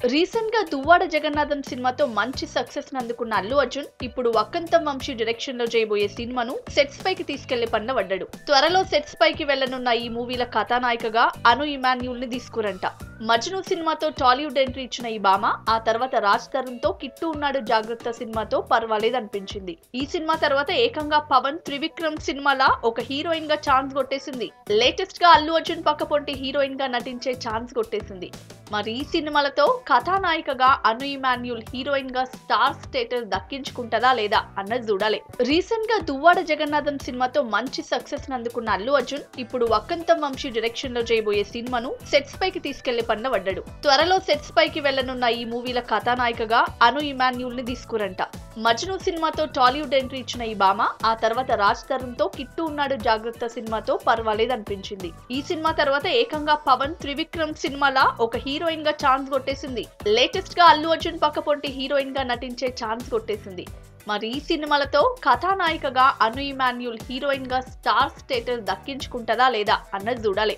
Recent గా దువ్వాడ జగన్నాథం సినిమాతో మంచి సక్సెస్ అందుకున్న అల్లు అర్జున్ ఇప్పుడు వక్కంతం వంశీ డైరెక్షన్ లో చేయబోయే సినిమాను సెట్స్ పైకి తీసుకెళ్లే పనిన పడ్డాడు. త్వరలో సెట్స్ పైకి వెళ్లనున్న ఈ మూవీల కథానాయికగా అను ఇమాన్యుల్ ని తీసుకురంట. మజ్ను సినిమాతో టాలీవుడ్ ఎంట్రీ ఇచ్చిన ఈ భామ ఆ తర్వాత రాజ్ తరుణ్ తో కిట్టు ఉన్నాడు జాగ్రత్త సినిమాతో పర్వాలేదనిపించింది. ఈ సినిమా తర్వాత ఏకంగా పవన్ త్రివిక్రమ్ సినిమాలా ఒక హీరోయిన్ గా ఛాన్స్ కొట్టేసింది. లేటెస్ట్ గా అల్లు అర్జున్ పక్కపొంటి హీరోయిన్ గా నటించే ఛాన్స్ కొట్టేసింది. మరి ఈ సినిమాలతో కథానాయికగా అను ఇమాన్యుల్ హీరోయిన్ గా స్టార్ స్టేటస్ దక్కించుకుంటదా లేదా అన్నది చూడాలి. రీసెంట్ గా దువ్వాడ జగన్నాథం సినిమాతో మంచి సక్సెస్ అందుకున్న అల్లు అర్జున్ ఇప్పుడు వక్కంతం వంశీ డైరెక్షన్ లో చేయబోయే సినిమాను సెట్స్ పైకి తీసుకెళ్లే పనిన పడ్డాడు. త్వరలో సెట్స్ పైకి వెళ్లనున్న ఈ మూవీల కథానాయికగా అను ఇమాన్యుల్ ని తీసుకురంట. మజ్ను సినిమాతో టాలీవుడ్ ఎంట్రీ ఇచ్చిన ఈ భామ ఆ తర్వాత రాజ్ తరుణ్ తో కిట్టు ఉన్నాడు జాగ్రత్త సినిమాతో పర్వాలేదనిపించింది. ఈ సినిమా తర్వాత ఏకంగా పవన్ త్రివిక్రమ్ సినిమాలా ఒక హీరోయిన్ గా ఛాన్స్ కొట్టేసింది. లేటెస్ట్ గా అల్లు అర్జున్ పక్కపొంటి హీరోయిన్ గా నటించే ఛాన్స్ కొట్టేసింది. మరి ఈ సినిమాలతో కథానాయికగా అను ఇమాన్యుల్ హీరోయిన్ గా స్టార్ స్టేటస్ దక్కించుకుంటదా లేదా అన్నది చూడాలి.